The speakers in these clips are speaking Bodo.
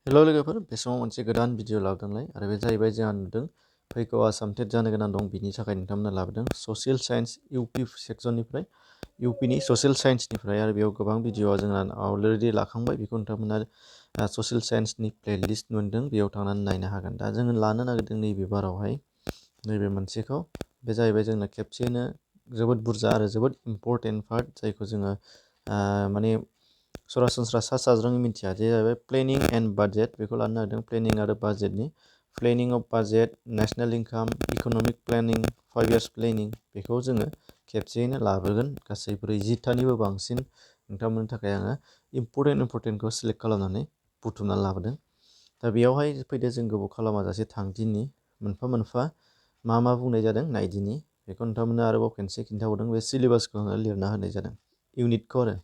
हेल' लोगोफोर, बे समाव मोनसे गोदान भिडिअ लाबोदोंलाय आरो बे जाहैबाय जोंहा नुदों फैगौ आसाम टेट जानो गोनां दं, बिनि थाखाय नोंथांमोना लाबोदों ससियेल साइन्स इउपि सेक्सननिफ्राय, इउपिनि ससियेल साइन्सनिफ्राय। आरो बेयाव गोबां भिडिअआ जोंना अलरेडि लाखांबाय, बेखौ नोंथांमोना ससियेल साइन्सनि प्लेलिस्ट मोनदों, बेयाव थांनानै नायनो हागोन। दा जोङो लानो नागिरदों नैबे बारावहाय नैबे मोनसेखौ। बे जाहैबाय जोंना खेबसेयैनो जोबोद बुरजा आरो जोबोद इम्परटेन्ट पार्ट, जायखौ जोङो माने सरासनस्रा सा साज्राङै मिथिया, जे जाहैबाय प्लेनिं एन्ड बाजेट। बेखौ लानो नागिरदों प्लेनिं आरो बाजेटनि। Planning of budget, national income, economic planning, 5 years planning, बेखौ जोङो खेबसेयैनो लाबोगोन। गासै 40थानिबो बांसिन नोंथांमोननि थाखाय आङो इम्परटेन्टखौ सिलेक्ट खालामनानै बुथुमनानै लाबोदों। दा बेयावहाय फैदो, जों गोबाव खालामाजासे थांदिनि मोनफा मोनफा मा मा बुंनाय जादों नायदिनि। बेखौ नोंथांमोननो आरोबाव खनसे खिन्थाहरदों, बे सिलेबासखौ आङो लिरना होनाय जादों, इउनिटखौ आरो।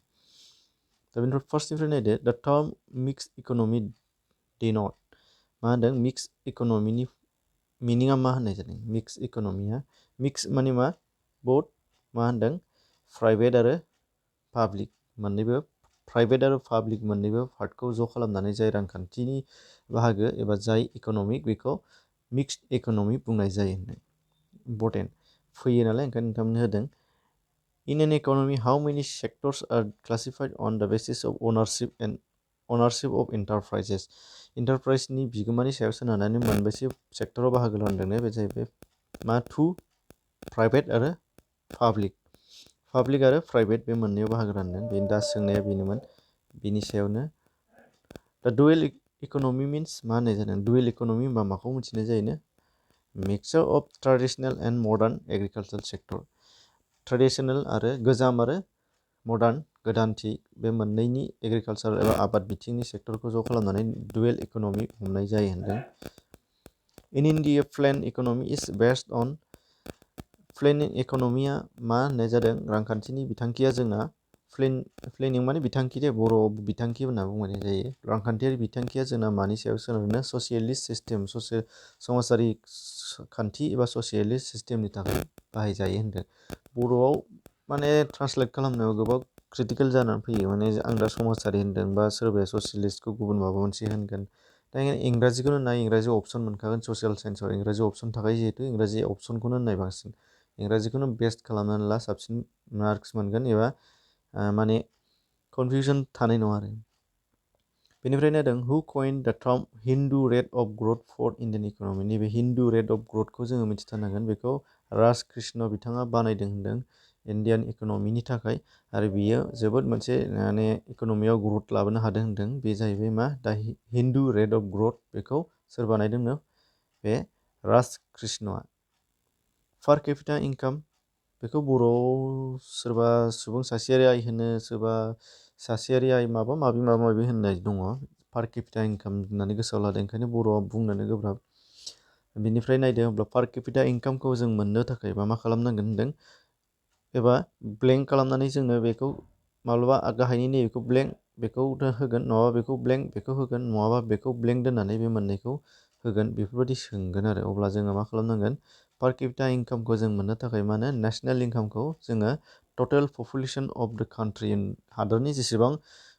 दा बेनिफ्राय फार्स्टनिफ्राय नायदो, दा टार्म मिक्स इक'नमि डिनट। मा होनदों मिक्स इक'नमिनि मिनिङा मा होननाय जादों? मिक्स इक'नमिया, मिक्स माने मा? बोथ मा होनदों प्राइभेट आरो पाब्लिक मोननैबो, प्राइभेट आरो पाब्लिक मोननैबो पार्टखौ ज' खालामनानै जाय रांखान्थिनि बाहागो एबा जाय इक'नमिक, बेखौ मिक्सड इक'नमि बुंनाय जायो होनदों। इम्परटेन्ट फैयो नालाय, ओंखायनो नोंथांमोननो होदों। In an economy, how many sectors are classified on the basis of ownership of enterprises? इन्टारप्राइजनि बिगोमानि सायाव सोनारनानै मोनबेसे सेक्टराव बाहागो रानदों? बे जाहैबाय मा? 2 प्राइभेट आरो पाब्लिक। पाब्लिक आरो प्राइभेट बे मोननैयाव बाहागो रानदों। बेनि दा सोंनाया बेनोमोन, बिनि सायावनो। दा डुवेल इक'नमि मिन्स मा होननाय जादों? डुवेल इक'नमि होनबा माखौ मिथिनाय जायोनो? Mixture of traditional and modern agriculture sector. Traditional आरो गोजाम आरो मडार्न गोदानथि, बे मोननैनि एग्रिकालचार एबा आबाद बिथिंनि सेक्टरखौ ज' खालामनानै डुवेल इक'नमि हमनाय जायो होनदों। In India plan economy is based on. Planning इक'नमिया मा होननाय जादों? रांखान्थिनि बिथांखिया जोंना प्लेनिं माने बिथांखि, दे बर'आव बिथांखि होनना बुंनाय जायो। रांखान्थियारि बिथांखिया जोंना मानि सायाव सोनारनो? ससियेलिस्ट सिस्टेम, समाजारि खान्थि एबा ससियेलिस्ट सिस्टेमनि थाखाय बाहायजायो होनदों। बर'आव माने ट्रान्सलेट खालामनायाव गोबां क्रिटिकेल जानानै फैयो, माने आं दा समाजारि होनदों बा सोरबाया ससियेलिस्टखौ गुबुन माबा मोनसे होनगोन। दा इंराजिखौनो नाय, इंराजि अपसन मोनखागोन। ससियेल साइन्सआव इंराजि अपसन थाखायो, जिहेतु इंराजि अपसनखौनो नाय, बांसिन इंराजिखौनो बेस्ट खालामनानै ला, साबसिन मार्क्स मोनगोन एबा माने कनफिउजन थानाय नङा आरो। बेनिफ्राय नायदों, who coined the term Hindu rate of growth for Indian economy. नैबे हिन्दु रेट अफ ग्रथखौ जोङो मिथिथारनांगोन। बेखौ राजकृष्ण बिथाङा बानायदों होनदों इन्डियान इक'नमिनि थाखाय, आरो बियो जोबोद मोनसे माने इक'नमियाव ग्रथ लाबोनो हादों होनदों। बे जाहैबाय मा? दा हिन्दु रेट अफ ग्रथ, बेखौ सोर बानायदोंनो? बे राजकृष्णआ। पार केपिटा इनकाम, बेखौ बर'आव सोरबा सुबुं सासेयारि आय होनो, सोरबा सासेयारि आय माबा माबि होननाय दङ। पार केपिटा इनकाम होननानै गोसोआव लादों, ओंखायनो बर'आव बुंनोनो गोब्राब। बिनिफ्राय नायदो, अब्ला पार केपिटा इनकामखौ जों मोननो थाखाय मा खालामनांगोन होनदों, एबा ब्लेंक खालामनानै जोङो बेखौ माब्लाबा गाहायनि नैबेखौ ब्लेंक, बेखौ होगोन, नङाबा बेखौ ब्लेंक, बेखौ होगोन, नङाबा बेखौ ब्लेंक दोननानै बे मोननैखौ होगोन, बेफोरबायदि सोंगोन आरो। अब्ला जोङो मा खालामनांगोन? पार केपिटा इनकामखौ जों मोननो थाखाय मा होनो? नेसनेल इनकामखौ जोङो टटेल पपुलेसन अफ द कान्ट्रि, हादरनि जेसेबां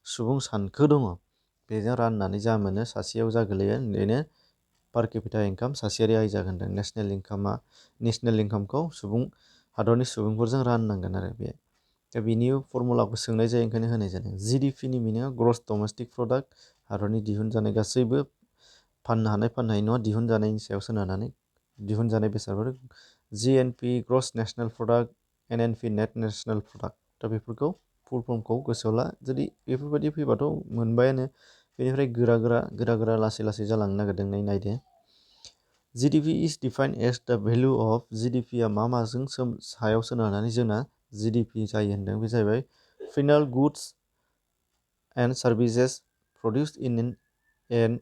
सुबुं सानखो दङ बेजों राननानै जा मोनो, सासेयाव जा गोलैयो, बेनो पार केपिटा इनकाम, सासेयारि आय जागोन। नेसनेल इनकामखौ हादरनि सुबुंफोरजों राननांगोन आरो बे। दा बिनि फर्मुलाखौ सोंनाय जायो, ओंखायनो होनाय जादों। जिडिपिनि मिनिङा ग्रस डमेस्टिक प्रडाक्ट, हादरनि दिहुनजानाय गासैबो, फाननो हानाय नङा, दिहुनजानायनि सायाव सोनारनानै दिहुनजानाय बेसादफोर। GNP gross national product, NNP net national product. दा बेफोरखौ फुल फर्मखौ गोसोआव ला, जुदि बेफोरबायदि फैबाथ' मोनबायानो। बेनिफ्राय गोरा लासै लासै जालांनो नागिरदों, नायदो। जिडिपि इज डिफाइन्ड एज द भेलु अफ। जिडिपिया माजों सायाव सोनारनानै जोंना जिडिपि जायो होनदों? बे जाहैबाय final goods and services produced in an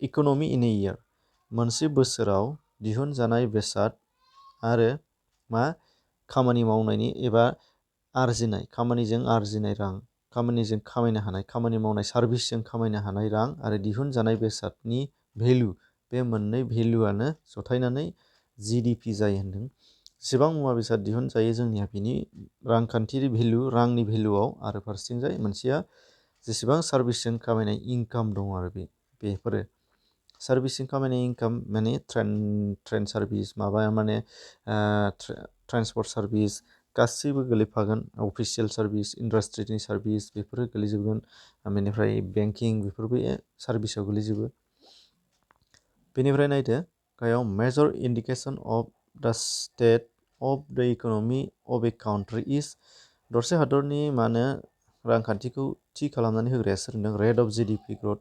economy in a year. मोनसे बोसोराव दिहुनजानाय बेसाद आरो मा? खामानि मावनायनि एबा आरजिनाय, खामानिजों आरजिनाय रां, खामानिजों खामायनो हानाय, खामानि मावनाय सार्भिसजों खामायनो हानाय रां आरो दिहुनजानाय बेसादनि भेलु, बे मोननै भेलुआनो जथायनानै जिडिपि जायो होनदों। जेसेबां मुवा बेसाद दिहुनजायो जोंनिया, बिनि रांखान्थियारि भेलु, रांनि भेलुआव, आरो फारसेथिंजाय मोनसेया जेसेबां सार्भिसजों खामायनाय इनकाम दङ आरो बेफोरो सार्भिसजों खामायनाय इनकाम माने ट्रेन सार्भिस माबा माने ट्रेन्सपर्ट सार्भिस गासैबो गोलैफागोन अफिसियेल सार्भिस इन्डास्ट्रिनि सार्भिस बेफोरो गोलैजोबगोन बेनिफ्राय बेंकिं बेफोरबो सार्भिसाव गोलैजोबो बेनिफ्राय नायदो गायाव मेजर इन्डिकेसन अफ द स्टेट अफ द इकनमि अफ ए काउन्ट्रि इज दरसे हादरनि मा होनो रांखान्थिखौ थि खालामनानै होग्राया सोर होनदों rate of GDP growth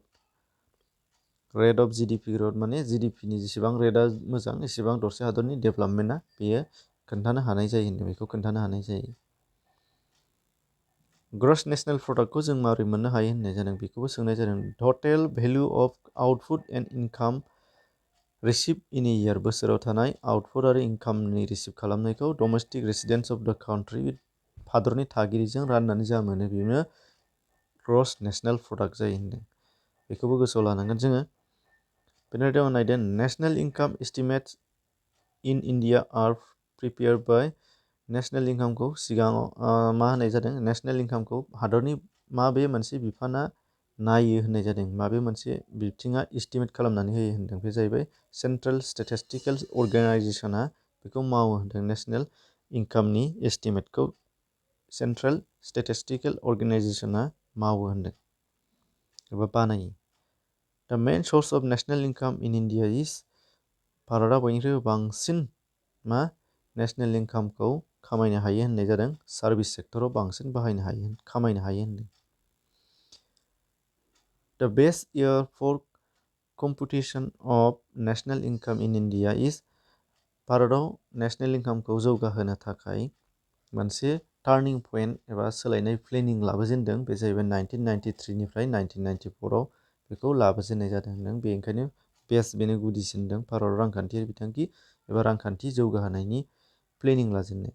rate of GDP growth माने जिडिपिनि जेसेबां रेटआ मोजां एसेबां दरसे हादरनि डेभेलपमेन्टआ बेयो खोन्थानो हानाय जायो होनदों बेखौ खोन्थानो हानाय जायो ग्रस नेशनेल प्रडाक्टखौ जों माबोरै मोननो हायो होननाय जादों बेखौबो सोंनाय जादों total value of output and income receive in a year बोसोराव थानाय आउटपुट आरो इनकामनि रिसिभ खालामनायखौ domestic residence of the country हादरनि थागिरिजों राननानै जा मोनो बेनो ग्रस नेशनेल प्रडाक्ट जायो होनदों बेखौबो गोसोआव लानांगोन जोङो बेनिफ्राय दङ नायदो national income estimates in India are prepared by national इनकामखौ सिगाङाव मा होनाय जादों नेशनेल इनकामखौ हादरनि माबे मोनसे बिफाना नायो होननाय जादों माबे मोनसे बिथिङा एस्टिमेट खालामनानै होयो होनदों बे जाहैबाय सेन्ट्रेल स्टेटिस्टिकेल अर्गेनाइजेसना बेखौ मावो होनदों नेशनेल इनकामनि एस्टिमेटखौ सेन्ट्रेल स्टेटिस्टिकेल अर्गेनाइजेसना मावो होनदों एबा बानायो दा main source of national income in India is भारतआ बयनिख्रुइबो बांसिन मा नेशनेल इनकामखौ खामायनो हायो होननाय जादों सार्भिस सेक्टराव बांसिन बाहायनो हायो खामायनो हायो होनदों the best year for competition of national income in India is भारतआव नेशनेल इनकामखौ जौगाहोनो थाखाय मोनसे टार्निं पइन्ट एबा सोलायनाय प्लेनिं लाबोजेनदों बे जाहैबाय 1993निफ्राय 1994आव बेखौ लाबोजेननाय जादों होनदों बेनिखायनो बेनो गुदिसिन होनदों भारत रांखान्थियारि बिथांखि एबा रांखान्थि जौगाहोनायनि प्लेनिं लाजेननाय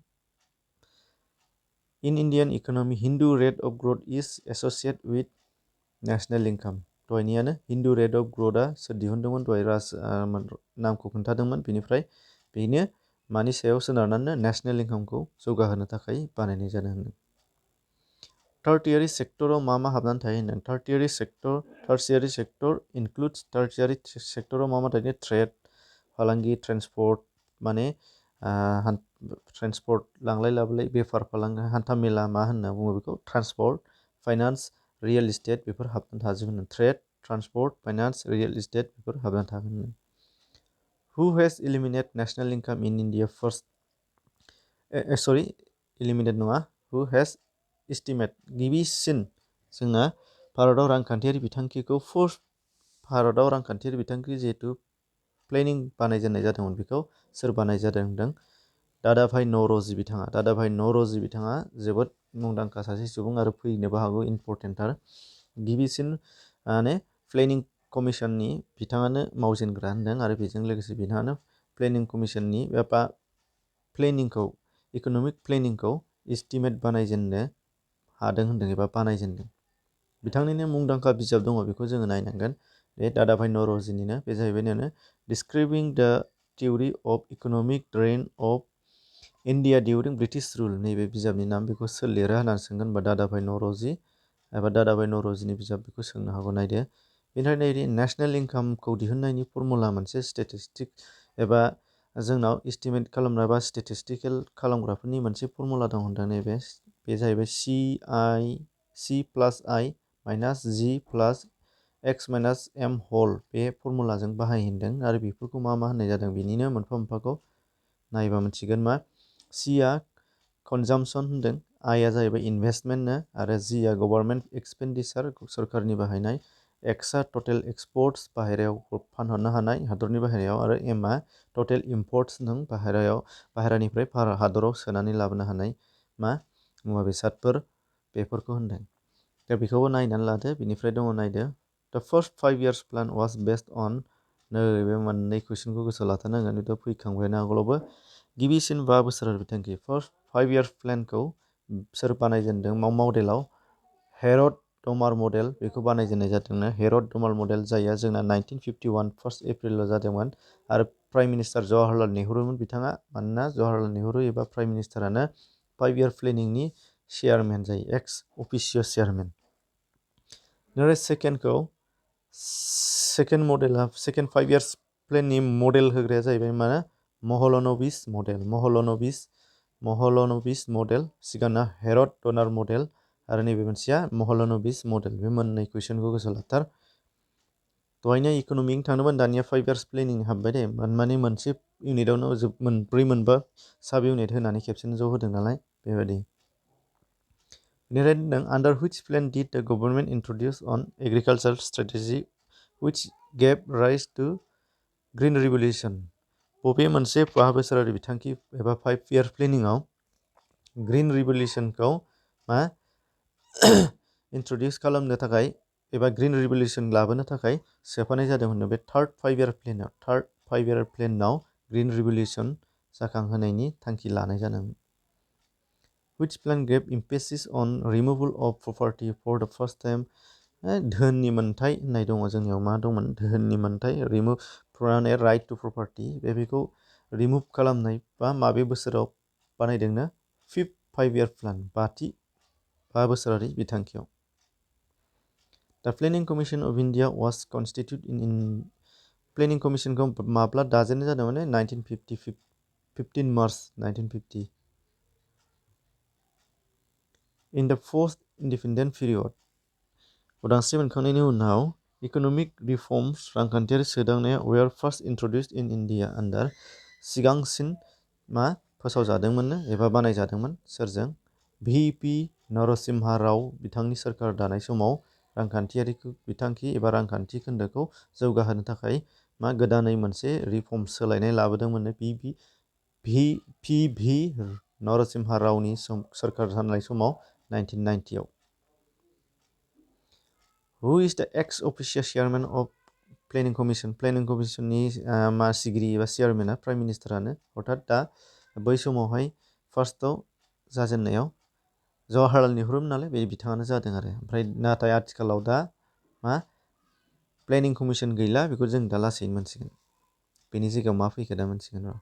in Indian economy Hindu rate of growth is associate with national income दहायनियानो हिन्दु रेट अफ ग्रोथआ सोर दिहुनदोंमोन दहाय नामखौ खोन्थादोंमोन बेनिफ्राय बेनो मानि सायाव सोनारनानै नेशनेल इनकामखौ जौगाहोनो थाखाय बानायनाय जादों होनदों टार्टियारि सेक्टराव मा हाबनानै थायो होनदों टार्टियारि सेक्टर इनक्लुड्स टार्टियारि सेक्टराव मा थायो ट्रेड फालांगि ट्रेन्सपर्ट माने ट्रेन्सपर्ट लांलाय लाबोलाय बेफार फालांगि हान्था मेला मा होनना बुङो बेखौ ट्रान्सपर्ट फाइनान्स रियेल इस्टेट बेफोर हाबनानै थाजोबो trade transport finance real estate बेफोर हाबनानै थागोन who has eliminate national income in India first eliminate नङा हु हेज एस्टिमेट गिबिसिन जोंना भारतआव रांखान्थियारि बिथांखिखौ भारतआव रांखान्थियारि बिथांखि जिहेतु प्लेनिं बानायजेननाय जादोंमोन बेखौ सोर बानायजादों होनदों दादाभाई नौर'जि बिथाङा जोबोद मुंदांखा सासे सुबुं आरो फैनोबो हागौ इम्परटेन्टार गिबिसिन माने प्लेनिं कमिसननि बिथाङानो मावजेनग्रा होनदों आरो बेजों लोगोसे बिथाङानो प्लेनिं कमिसननि एबा प्लेनिंखौ इकनमिक प्लेनिंखौ एस्टिमेट बानायजेननो हादों होनदों एबा बानायजेनदों बिथांनिनो मुंदांखा बिजाब दङ बेखौ जोङो नायनांगोन बे दादाभाई नौर'जिनिनो बे जाहैबाय describing the theory of economic drain of India during British rule नैबे बिजाबनि नाम बेखौ सोर लिरो होननानै सोंगोन होनबा दादाभाई नौर'जि एबा दादाभाई नौर'जिनि बिजाब बेखौ सोंनो हागौ नायदो बेनिफ्राय नैबे नेशनेल इनकामखौ दिहुननायनि फर्मुला मोनसे स्टेटिस्टिक एबा जोंनाव एस्टिमेट खालामग्रा बा स्टेटिस्टिकेल खालामग्राफोरनि मोनसे फर्मुला दं होनदों नैबे बे जाहैबाय C plus I minus G plus X minus M whole बे फर्मुलाजों बाहायदों आरो बेफोरखौ मा होननाय जादों बिनिनो मोनफा मोनफाखौ नायबा मोनथिगोन मा Cआ कनजाम्पसन होनदों Iआ जाहैबाय इनभेस्टमेन्टनो आरो Gआ गभर्नमेन्ट एक्सपेन्डिचार सरकारनि बाहायनाय Xआ टटेल एक्सपर्ट्स बाहेरायाव फानहरनो हानाय हादरनि बाहेरायाव आरो Mआ टटेल इम्पर्ट्स नों बाहेरानिफ्राय हादराव सोनानै लाबोनो हानाय मा मुवा बेसादफोर बेफोरखौ होनदों दा बेखौबो नायनानै लादो बिनिफ्राय दङ नायदो the first 5 years plan was based on नैबे मोननै कुइसनखौ गोसोआव लाथारनांगोन बेथ' फैखांबायना आगोलावबो गिबिसिन 5 बोसोरारि बिथांखि फार्स्ट 5 years प्लेनखौ सोर बानायजेनदों मडेलाव हेरड डमार मडेल बेखौ बानायजेननाय जादोंनो हेरड डमार मडेल जायहा जोंना 1951 1 एप्रिलाव जादोंमोन आरो प्राइम मिनिस्टार जवाहरलाल नेहरूमोन बिथाङा मानोना जवाहरलाल नेहरू एबा प्राइम मिनिस्टारानो 5 year प्लेनिंनि चेयारमेन जायो ex officio chairman next second मडेला सेकेन्ड 5 years प्लेननि मडेल होग्राया जाहैबाय मा महलनबिस मडेल सिगांना हेरड डनार मडेल आरो नैबे मोनसेया महलनबिस मडेल बे मोननै कुइसनखौ गोसोआव लाथार दहायनो इकनमिक थांदोंमोन दानिया 5 years प्लेनिं हाबबाय दे माने मोनसे इउनिटआवनो मोनब्रै मोनबा साब इउनिट होनानै खेबसेनो ज' होदों नालाय बेबायदि बेनिफ्राय होनदों under which plan did the government introduce on agriculture strategy which gave rise to green revolution बबे मोनसे 5 बोसोरारि बिथांखि एबा 5 year प्लेनिंआव ग्रीन रिभलिउसनखौ मा इन्ट्रडिउस खालामनो थाखाय एबा ग्रीन रिभलिउसन लाबोनो थाखाय सोफानाय जादोंमोन बे थार्ड 5 year प्लेनाव ग्रीन रिभलिउसन जाखांहोनायनि थांखि लानाय जादोंमोन which plan gave emphasis on removal of property for the first time धोननि मोन्थाय होननाय दङ जोंनियाव मा दंमोन धोननि मोन्थाय रिमुभ राइट टु प्रपार्टि बेखौ रिमुभ खालामनाय बा माबे बोसोराव बानायदोंनो 5th 5 year प्लान 5 बोसोरारि बिथांखियाव दा planning commission of India was constitute in planning कमिसनखौ माब्ला दाजेननाय जादोंमोन 1950 15 March 1950 in the fourth independent period उदांस्रि मोनखांनायनि उनाव इकनमिक रिफर्मस रांखान्थियारि सोदांनाया वेर फार्स्ट इन्ट्रडिउस्ड इन इन्डिया आन्डार सिगांसिन मा फोसावजादोंमोन एबा बानायजादोंमोन सोरजों VP नरसिम्हा राव बिथांनि सोरखार दानाय समाव रांखान्थियारि बिथांखि एबा रांखान्थि खोन्दोखौ जौगाहोनो थाखाय मा गोदानै मोनसे रिफर्म सोलायनाय लाबोदोंमोन PV नरसिम्हा रावनि सोरखार जानाय समाव 1990 आव Who is the ex-officio chairman of Planning Commission? Planning Commissionनि मासिगिरि एबा चेयारमेना प्राइम मिनिस्टारानो अर्थात दा बै समावहाय फार्स्टआव जाजेननायाव जवाहरलाल नेहरूमोन नालाय बे बिथाङानो जादों आरो ओमफ्राय नाथाय आथिखालाव दा मा प्लेनिं कमिसन गैला बेखौ जों दा लासैनो मोनसिगोन बेनि जायगायाव मा फैखो दा मोनसिगोन र'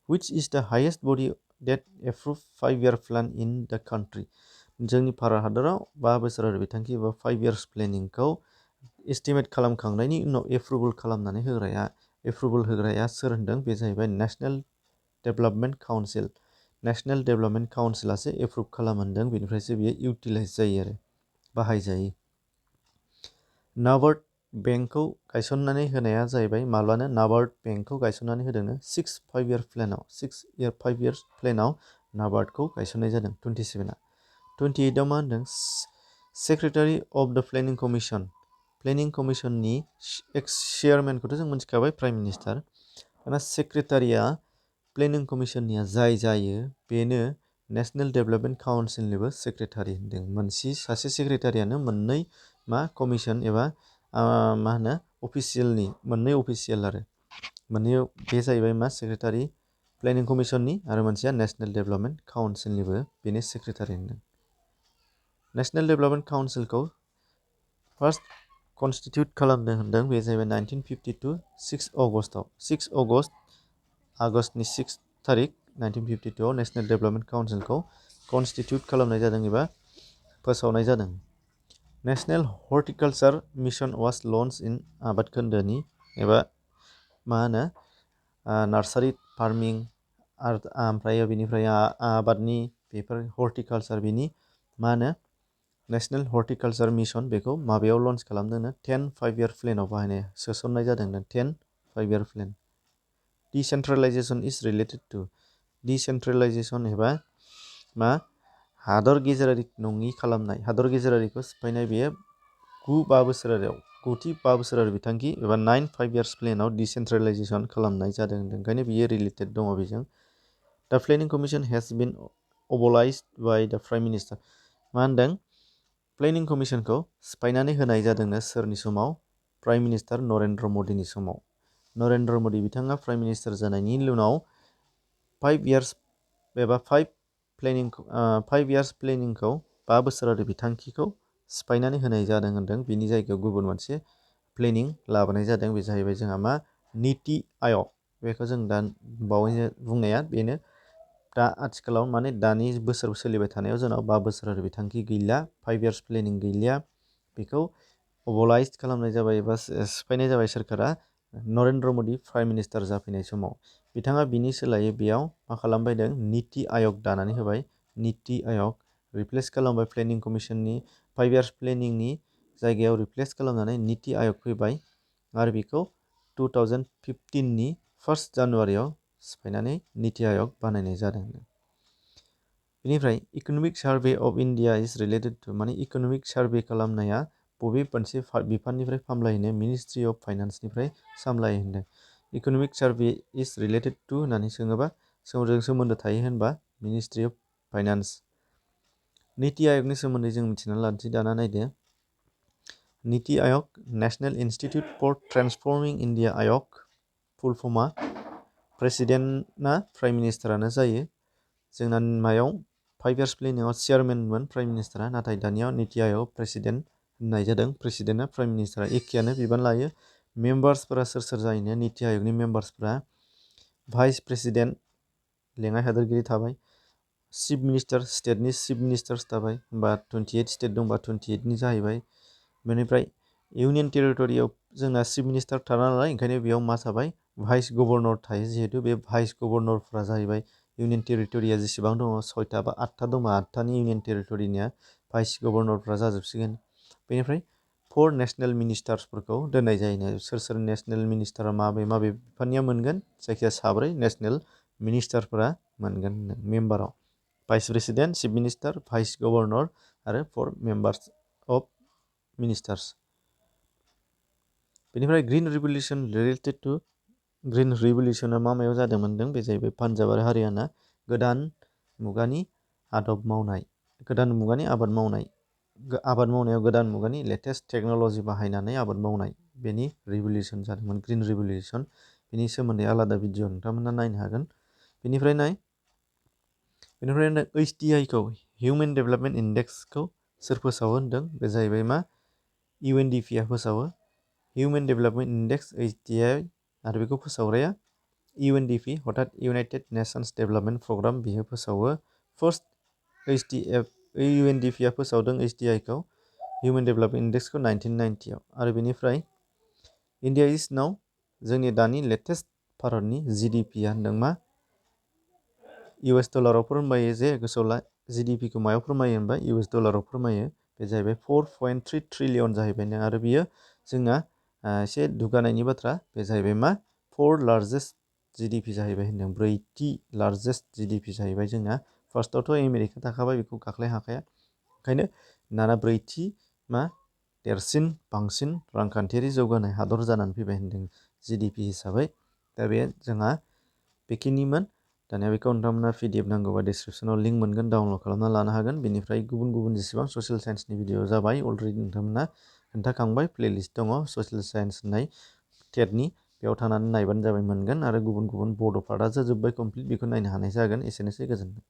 Which is the highest body that approved 5 year plan in the country? जोंनि भारत हादराव 5 बोसोरारि बिथांखि एबा 5 years प्लेनिंखौ एस्टिमेट खालामखांनायनि उनाव एप्रुभल होग्राया सोर होनदों बे जाहैबाय नेशनेल डेभेलपमेन्ट काउन्सिलासो एप्रुभ खालामदों बेनिफ्रायसो बियो इउटिलाइज जायो आरो बाहायजायो नाबार्ड बेंकखौ गायसननानै होनाया जाहैबाय माब्लानो नाबार्ड बेंकखौ गायसननानै होदोंनो 6 5 year प्लेनाव नाबार्डखौ गायसननाय जादों 27आ 28आव मा होनदों सेक्रेटारि अफ द प्लेनिं कमिसननि एक्स चेयारमेनखौथ' जों मिथिखाबाय प्राइम मिनिस्टार दाना सेक्रेटारिया प्लेनिं कमिसननिया जाय जायो बेनो नेशनेल डेभेलपमेन्ट काउन्सिलनिबो सेक्रेटारि होनदों सासे सेक्रेटारियानो मोननै मा कमिसन एबा मा होनो अफिसियेलनि मोननै अफिसियेल आरो मोननै बे जाहैबाय मा सेक्रेटारि प्लेनिं कमिसननि आरो मोनसेया नेशनेल डेभेलपमेन्ट काउन्सिलनिबो बेनो सेक्रेटारि होनदों नेशनेल डेभेलपमेन्ट काउन्सिलखौ फार्स्ट कन्स्टिटिउट खालामदों होनदों बे जाहैबाय 1952 6 आगष्टनि 6 थारिख 1952 आव नेशनेल डेभेलपमेन्ट काउन्सिलखौ कन्स्टिटिउट खालामनाय जादों एबा फोसावनाय जादों नेशनेल हर्टिकालचार मिशन वाज लन्च इन आबाद खोन्दोनि एबा मा होनो नार्सारि फार्मिं ओमफ्राय बेनिफ्राय आबादनि बेफोर हर्टिकालचार बिनि मा होनो नेशनेल हर्टिकालचार मिशन बेखौ माबायाव लन्च खालामदोंनो 10 5 year प्लेनाव बाहायनाय सोसननाय जादोंनो 10 5 year प्लेन डिसेन्ट्रेलाइजेसन इज रिलेटेड टु डिसेन्ट्रेलाइजेसन एबा मा हादर गेजेरारि नङि खालामनाय हादर गेजेरारिखौ सिफायनाय बेयो 9थि 5 बोसोरारि बिथांखि एबा 9 5 years प्लेनाव डिसेन्ट्रेलाइजेसन खालामनाय जादों ओंखायनो बियो रिलेटेड दङ बेजों दा planning commission has been अबलाइज्ड by the prime minister मा होनदों प्लेनिं कमिसनखौ सिफायनानै होनाय जादोंनो सोरनि समाव प्राइम मिनिस्टार नरेन्द्र मदिनि समाव नरेन्द्र मदि बिथाङा प्राइम मिनिस्टार जानायनि उनाव 5 years एबा 5 years प्लेनिंखौ 5 बोसोरारि बिथांखिखौ सिफायनानै होनाय जादों होनदों बिनि जायगायाव गुबुन मोनसे प्लेनिं लाबोनाय जादों बे जाहैबाय जोंहा मा नीति आयोग बेखौ जों दा बावैनो बुंनाया बेनो दा आथिखालाव माने दानि बोसोर सोलिबाय थानायाव जोंनाव 5 बोसोरारि बिथांखि गैला 5 years प्लेनिं गैलिया बेखौ अबलाइज खालामनाय जाबाय एबा सिफायनाय जाबाय सोरखारा नरेन्द्र मदि प्राइम मिनिस्टार जाफैनाय समाव। बिथाङा बिनि सोलायै बेयाव मा खालामबायदों निति आयग दानानै होबाय। निति आयग रिप्लेस खालामबाय प्लेनिं कमिसननि 5 years प्लेनिंनि जायगायाव रिप्लेस खालामनानै निति आयग फैबाय आरो बेखौ 2015नि 1 जानुवारियाव सिफायनानै निति आयग बानायनाय जादों। बेनिफ्राय economic survey of India is related to माने इकनमिक सार्भे खालामनाया बबे मोनसे बिफाननिफ्राय सामलायहोनो मिनिस्ट्रि अफ फाइनान्सनिफ्राय सामलायहोनो। Economic survey is related to होननानै सोङोबा सोमोन्दो थायो होनबा मिनिस्ट्रि अफ फाइनान्स। निति आयगनि सोमोन्दै जों मिथिनानै लानोसै दाना नायदो। निति आयग नेशनेल इन्स्टिट्युट फर ट्रेन्सफर्मिं इन्डिया आयग फुल फर्मा प्रेसिडेन्टआ प्राइम मिनिस्टारानो जायो। जोंना मायाव 5 years प्लेनिंआव चेयारमेनमोन प्राइम मिनिस्टारा, नाथाय दानियाव निति आयग प्रेसिडेन्ट होननाय जादों। प्रेसिडेन्टआ प्राइम मिनिस्टारा एखेयानो बिबान लायो। मेम्बार्सफोरा सोर जायोनो निति आयगनि मेम्बार्सफोरा भाइस प्रेसिडेन्ट लेङाइ हादोरगिरि थाबाय, चिफ मिनिस्टार स्टेटनि चिफ मिनिस्टार्स थाबाय, होमबा 28 स्टेट दंबा 28नि जाहैबाय। बेनिफ्राय इउनियन टेरिटरियाव जोंना चिफ मिनिस्टार थाला नालाय ओंखायनो बेयाव मा थाबाय भाइस गभर्नर थायो। जिहेतु बे भाइस गभर्नरफ्रा जाहैबाय इउनियन टेरिटरिया जेसेबां दङ 6टा बा 8टा दङ, 8टानि इउनियन टेरिटरिनिया भाइस गभर्नरफ्रा जाजोबसिगोन। बेनिफ्राय 4 नेशनेल मिनिस्टार्सफोरखौ दोननाय जायो। सोर नेशनेल मिनिस्टारा माबे बिफाननिया मोनगोन, जायखिया 7 नेशनेल मिनिस्टारफोरा मोनगोन मेम्बाराव vice president, chief minister, vice governor आरो 4 मेम्बार्स अफ मिनिस्टार्स। बेनिफ्राय green revolution related to green रिभलिउसना मायाव जादोंमोन होनदों, बे जाहैबाय पान्जाब आरो हारियाना। गोदान मुगानि आदब मावनाय, गोदान मुगानि आबाद मावनायाव गोदान मुगानि लेटेस्ट टेक्न'लजि बाहायनानै आबाद मावनाय, बेनि रिभलिउसन जादोंमोन ग्रिन रिभलिउसन। बेनि सोमोन्दै आलादा भिडिअ नोंथांमोना नायनो हागोन। बेनिफ्राय HDI-खौ हिउमेन डेभेलपमेन्ट इन्डेक्सखौ सोर फोसावो होनदों, बे जाहैबाय मा UNDP-आ फोसावो। हिउमेन डेभेलपमेन्ट इन्डेक्स HDI आरो बेखौ फोसावग्राया UNDP अर्थात इउनाइटेड नेशंस डेभेलपमेन्ट प्रग्राम, बियो फोसावो। फार्स्ट UNDP-आ फोसावदों HDI-खौ हिउमेन डेभेलपमेन्ट इन्डेक्सखौ 1990आव। आरो बेनिफ्राय इन्डिया इज नाउ जोंनि दानि लेटेस्ट भारतनि GDP-आ होनदों मा US डलाराव फोरमायो, जे गोसोआव ला GDP-खौ मायाव फोरमायो होनबा US डलाराव फोरमायो। बे जाहैबाय 4.3 ट्रिलियन जाहैबाय आरो बियो जोंना एसे दुगानायनि बाथ्रा, बे जाहैबाय मा 4 लार्जेस्ट GDP जाहैबाय होनदों, 4थि लार्जेस्ट GDP जाहैबाय जोंना। फार्स्टआवथ' आमेरिका थाखाबाय, बेखौ गाख्लाय हाखाया, ओंखायनो दाना 4थि मा देरसिन बांसिन रांखान्थियारि जौगानाय हादर जानानै फैबाय होनदों GDP हिसाबै। दा बे जोंहा बेखिनिमोन। दानिया बेखौ नोंथांमोना PDF नांगौबा डिसक्रिपसनाव लिंक मोनगोन, डाउनलड खालामना लानो हागोन। बेनिफ्राय गुबुन जेसेबां ससियेल साइन्सनि भिडिअ जाबाय अलरेडि नोंथांमोना खोन्थाखांबाय, प्लेलिस्ट दङ ससियेल साइन्स होननाय टेटनि, बेयाव थांनानै नायबानो जाबाय मोनगोन। आरो गुबुन बड' पार्टआ जोब्बाय कमप्लिट, बेखौ नायनो हानाय जागोन। एसेनोसै, गोजोन्थों।